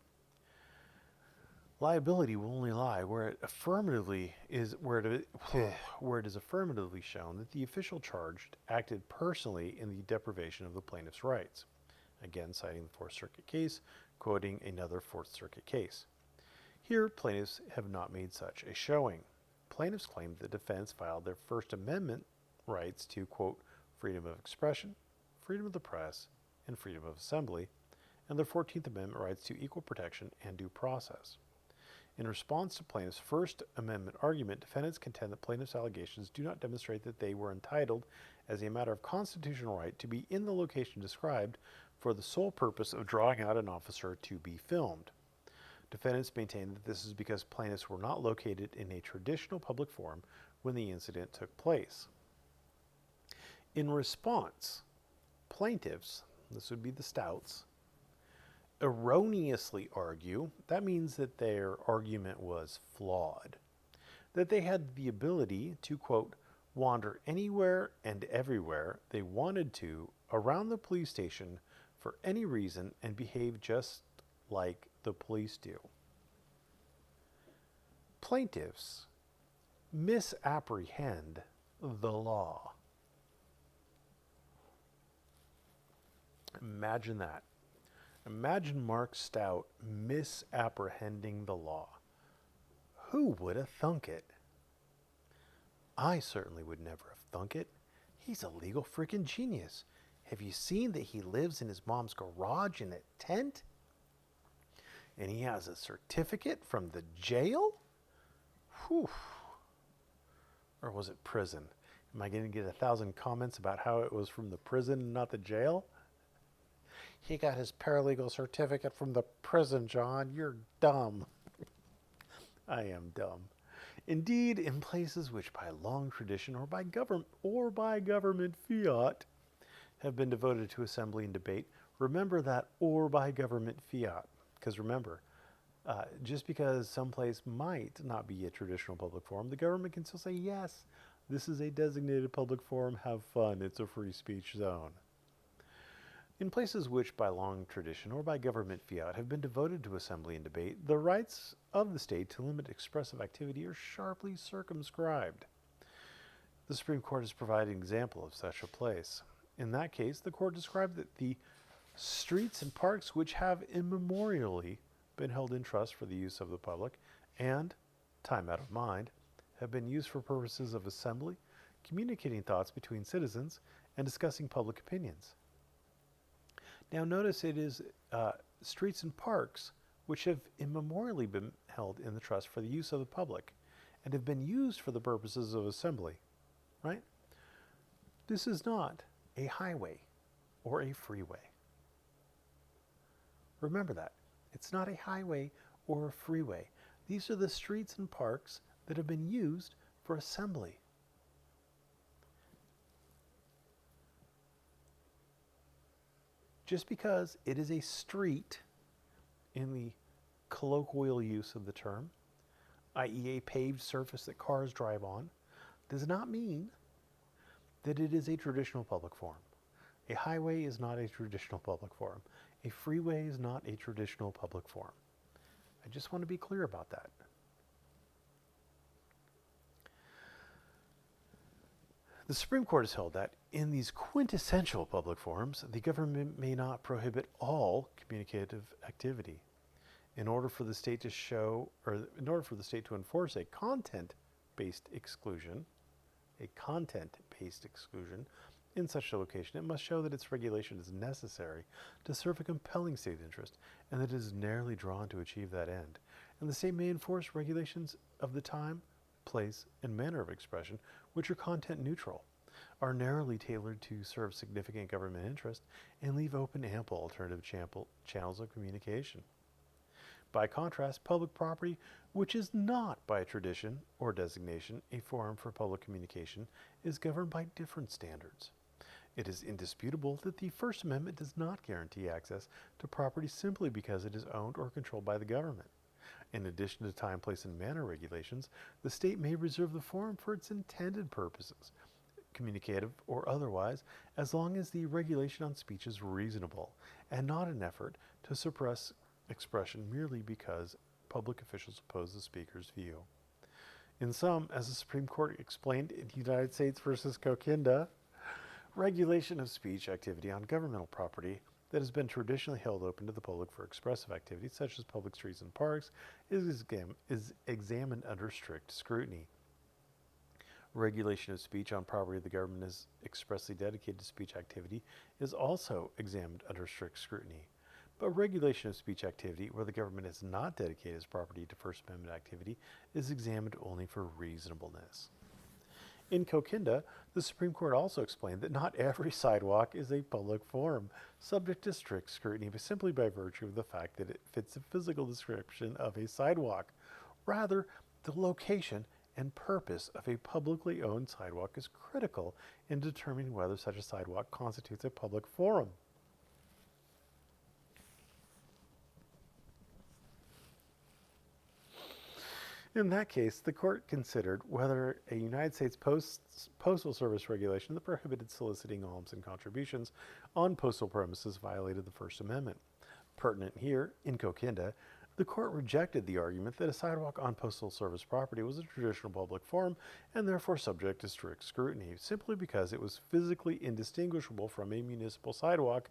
Liability will only lie where it is affirmatively shown that the official charged acted personally in the deprivation of the plaintiff's rights. Again, citing the Fourth Circuit case, quoting another Fourth Circuit case. Here, plaintiffs have not made such a showing. Plaintiffs claim the defense filed their First Amendment rights to, quote, freedom of expression, freedom of the press, and freedom of assembly, and their 14th Amendment rights to equal protection and due process. In response to plaintiffs' First Amendment argument, defendants contend that plaintiffs' allegations do not demonstrate that they were entitled, as a matter of constitutional right, to be in the location described for the sole purpose of drawing out an officer to be filmed. Defendants maintain that this is because plaintiffs were not located in a traditional public forum when the incident took place. In response, plaintiffs, this would be the Stouts, erroneously argue, that means that their argument was flawed, that they had the ability to, quote, wander anywhere and everywhere they wanted to around the police station for any reason and behave just like the police do. Plaintiffs misapprehend the law. Imagine that. Imagine Mark Stout misapprehending the law. Who would have thunk it? I certainly would never have thunk it. He's a legal freaking genius. Have you seen that he lives in his mom's garage in a tent? And he has a certificate from the jail? Whew. Or was it prison? Am I going to get 1,000 comments about how it was from the prison and not the jail? He got his paralegal certificate from the prison, John. You're dumb. I am dumb. Indeed, in places which by long tradition or by government fiat have been devoted to assembly and debate, remember that or by government fiat. Because remember, just because someplace might not be a traditional public forum, the government can still say, yes, this is a designated public forum, have fun, it's a free speech zone. In places which by long tradition or by government fiat have been devoted to assembly and debate, the rights of the state to limit expressive activity are sharply circumscribed. The Supreme Court has provided an example of such a place. In that case, the court described that the streets and parks which have immemorially been held in trust for the use of the public and, time out of mind, have been used for purposes of assembly, communicating thoughts between citizens, and discussing public opinions. Now notice it is streets and parks which have immemorially been held in the trust for the use of the public and have been used for the purposes of assembly, right? This is not a highway or a freeway. Remember that. It's not a highway or a freeway. These are the streets and parks that have been used for assembly. Just because it is a street in the colloquial use of the term, i.e. a paved surface that cars drive on, does not mean that it is a traditional public forum. A highway is not a traditional public forum. A freeway is not a traditional public forum. I just want to be clear about that. The Supreme Court has held that in these quintessential public forums, the government may not prohibit all communicative activity. In order for the state to enforce a content-based exclusion in such a location, it must show that its regulation is necessary to serve a compelling state interest and that it is narrowly drawn to achieve that end. And the state may enforce regulations of the time, place, and manner of expression, which are content neutral, are narrowly tailored to serve significant government interest, and leave open ample alternative channels of communication. By contrast, public property, which is not by tradition or designation a forum for public communication, is governed by different standards. It is indisputable that the First Amendment does not guarantee access to property simply because it is owned or controlled by the government. In addition to time, place, and manner regulations, the state may reserve the forum for its intended purposes, communicative or otherwise, as long as the regulation on speech is reasonable and not an effort to suppress expression merely because public officials oppose the speaker's view. In sum, as the Supreme Court explained in United States versus Coquinda, regulation of speech activity on governmental property that has been traditionally held open to the public for expressive activities such as public streets and parks is examined under strict scrutiny. Regulation of speech on property the government is expressly dedicated to speech activity is also examined under strict scrutiny. But regulation of speech activity where the government is not dedicated its property to First Amendment activity is examined only for reasonableness. In Coquinda, the Supreme Court also explained that not every sidewalk is a public forum, subject to strict scrutiny simply by virtue of the fact that it fits the physical description of a sidewalk. Rather, the location and purpose of a publicly owned sidewalk is critical in determining whether such a sidewalk constitutes a public forum. In that case, the court considered whether a United States Postal Service regulation that prohibited soliciting alms and contributions on postal premises violated the First Amendment. Pertinent here, in Coquinda, the court rejected the argument that a sidewalk on Postal Service property was a traditional public forum and therefore subject to strict scrutiny, simply because it was physically indistinguishable from a municipal sidewalk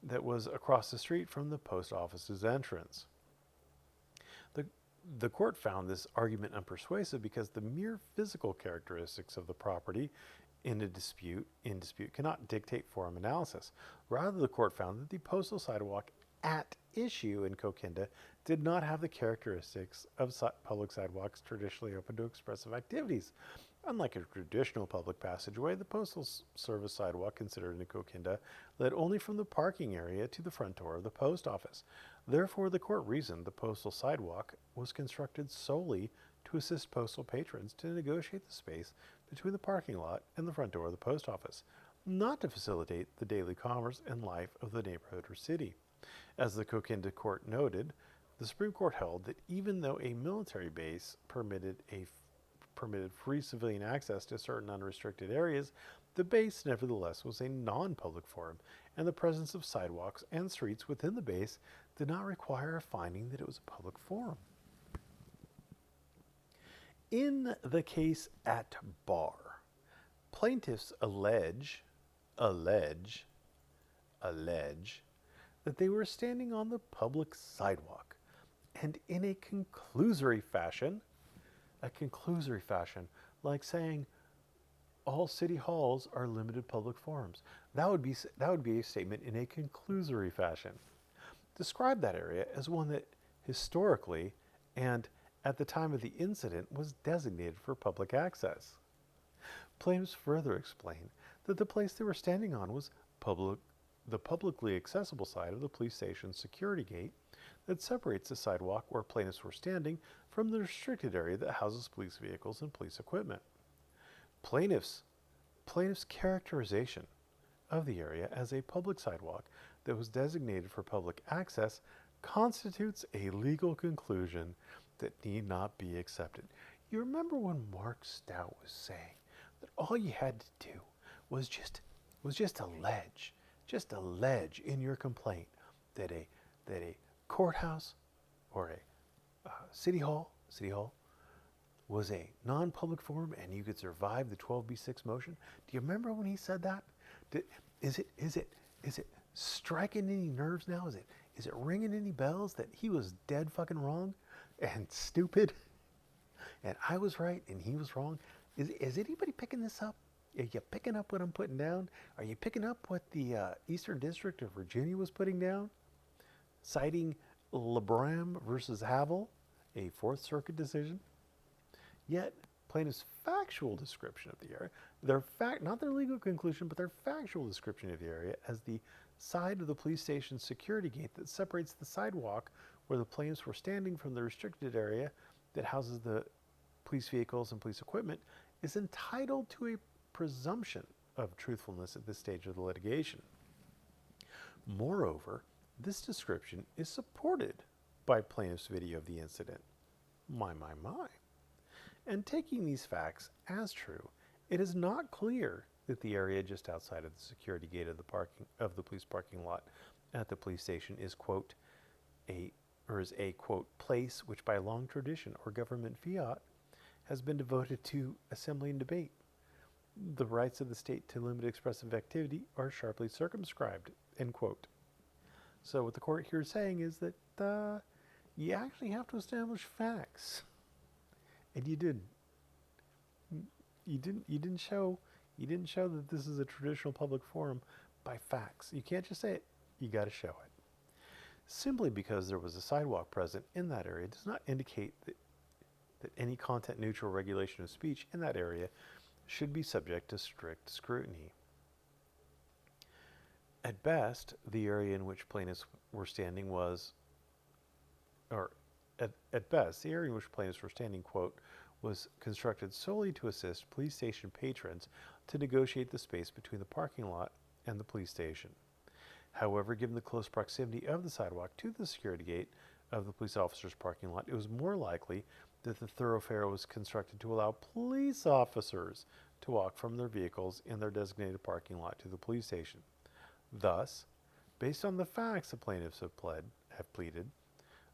that was across the street from the post office's entrance. The court found this argument unpersuasive because the mere physical characteristics of the property in dispute cannot dictate forum analysis. Rather, the court found that the postal sidewalk at issue in Coquinda did not have the characteristics of public sidewalks traditionally open to expressive activities. Unlike a traditional public passageway, the Postal Service sidewalk, considered in Coquinda, led only from the parking area to the front door of the post office. Therefore, the court reasoned the postal sidewalk was constructed solely to assist postal patrons to negotiate the space between the parking lot and the front door of the post office, not to facilitate the daily commerce and life of the neighborhood or city. As the Coquinda court noted, the Supreme Court held that even though a military base permitted free civilian access to certain unrestricted areas, the base nevertheless was a non-public forum, and the presence of sidewalks and streets within the base did not require a finding that it was a public forum. In the case at bar, plaintiffs allege that they were standing on the public sidewalk, and in a conclusory fashion, like saying all city halls are limited public forums. That would be a statement in a conclusory fashion. Describe that area as one that historically and at the time of the incident was designated for public access. Plaintiffs further explain that the place they were standing on was the publicly accessible side of the police station's security gate that separates the sidewalk where plaintiffs were standing from the restricted area that houses police vehicles and police equipment. Plaintiffs' characterization of the area as a public sidewalk that was designated for public access constitutes a legal conclusion that need not be accepted. You remember when Mark Stout was saying that all you had to do was just allege in your complaint that a courthouse or a city hall was a non-public forum and you could survive the 12b6 motion. Do you remember when he said that? Is it striking any nerves now? Is it ringing any bells that he was dead fucking wrong and stupid and I was right and he was wrong? Is anybody picking this up? Are you picking up what I'm putting down? Are you picking up what the Eastern District of Virginia was putting down? Citing Abrams versus Havel, a Fourth Circuit decision. Yet, plaintiff's factual description of the area, not their legal conclusion, but their factual description of the area as the side of the police station's security gate that separates the sidewalk where the plaintiffs were standing from the restricted area that houses the police vehicles and police equipment is entitled to a presumption of truthfulness at this stage of the litigation. Moreover, this description is supported by plaintiff's video of the incident. My. And taking these facts as true, it is not clear that the area just outside of the security gate of the police parking lot at the police station is quote a quote place which by long tradition or government fiat has been devoted to assembly and debate. The rights of the state to limit expressive activity are sharply circumscribed, end quote. So what the court here is saying is that you actually have to establish facts, and you didn't. You didn't show that this is a traditional public forum by facts. You can't just say it. You got to show it. Simply because there was a sidewalk present in that area does not indicate that any content-neutral regulation of speech in that area should be subject to strict scrutiny. At best, the area in which plaintiffs were standing quote, was constructed solely to assist police station patrons to negotiate the space between the parking lot and the police station. However, given the close proximity of the sidewalk to the security gate of the police officers' parking lot, it was more likely that the thoroughfare was constructed to allow police officers to walk from their vehicles in their designated parking lot to the police station. Thus, based on the facts the plaintiffs have pleaded,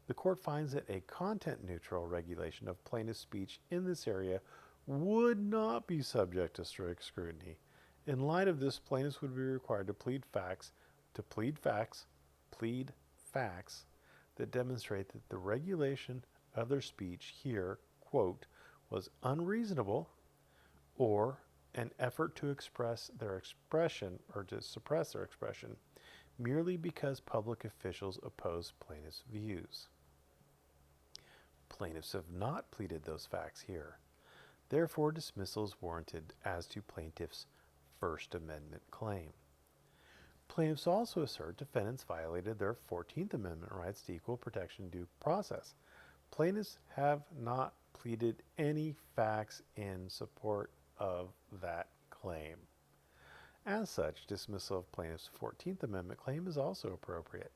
the court finds that a content-neutral regulation of plaintiff speech in this area would not be subject to strict scrutiny. In light of this, plaintiffs would be required to plead facts that demonstrate that the regulation of their speech here, quote, was unreasonable or an effort to express their expression or to suppress their expression merely because public officials oppose plaintiffs' views. Plaintiffs have not pleaded those facts here. Therefore, dismissal is warranted as to plaintiff's First Amendment claim. Plaintiffs also assert defendants violated their 14th Amendment rights to equal protection due process. Plaintiffs have not pleaded any facts in support of that claim. As such, dismissal of plaintiff's 14th Amendment claim is also appropriate.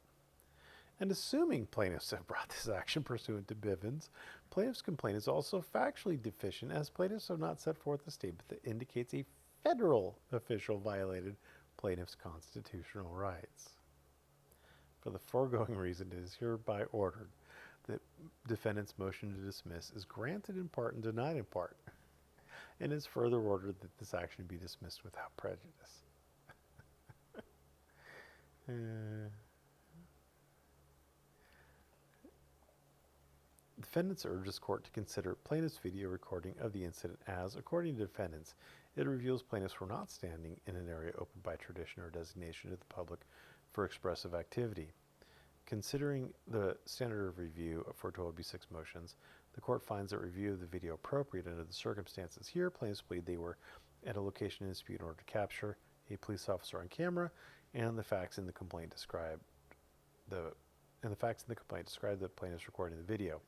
And assuming plaintiffs have brought this action pursuant to Bivens, plaintiff's complaint is also factually deficient as plaintiffs have not set forth a statement that indicates a federal official violated plaintiff's constitutional rights. For the foregoing reason, it is hereby ordered that defendant's motion to dismiss is granted in part and denied in part, and is further ordered that this action be dismissed without prejudice. Defendants urge this court to consider plaintiff's video recording of the incident as, according to defendants, it reveals plaintiffs were not standing in an area opened by tradition or designation to the public for expressive activity. Considering the standard of review for 12b6 motions, the court finds that review of the video appropriate under the circumstances here. Plaintiffs believe they were at a location in dispute in order to capture a police officer on camera, and the facts in the complaint describe the plaintiffs recording the video.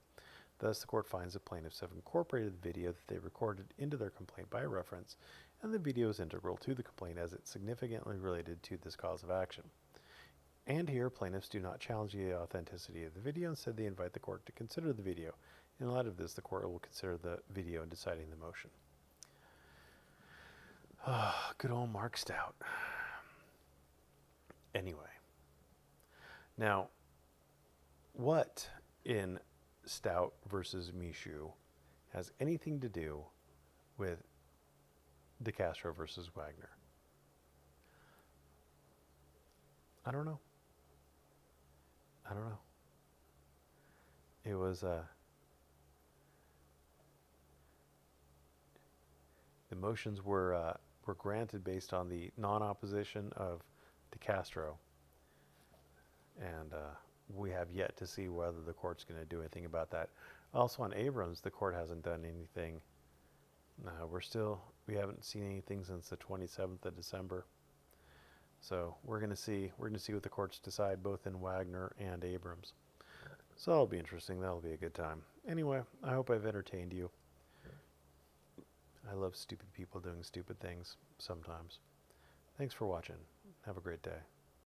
Thus, the court finds that plaintiffs have incorporated the video that they recorded into their complaint by reference, and the video is integral to the complaint as it's significantly related to this cause of action. And here, plaintiffs do not challenge the authenticity of the video. Instead, they invite the court to consider the video. In light of this, the court will consider the video in deciding the motion. Good old Mark Stout. Anyway. Now, what in Stout versus Mischou has anything to do with Decastro versus Wagner? I don't know. It was the motions were granted based on the non-opposition of Decastro, and we have yet to see whether the court's going to do anything about that. Also on Abrams, the court hasn't done anything. We haven't seen anything since the 27th of December. So we're going to see what the courts decide both in Wagner and Abrams. So that'll be interesting. That'll be a good time. Anyway, I hope I've entertained you. I love stupid people doing stupid things sometimes. Thanks for watching. Have a great day.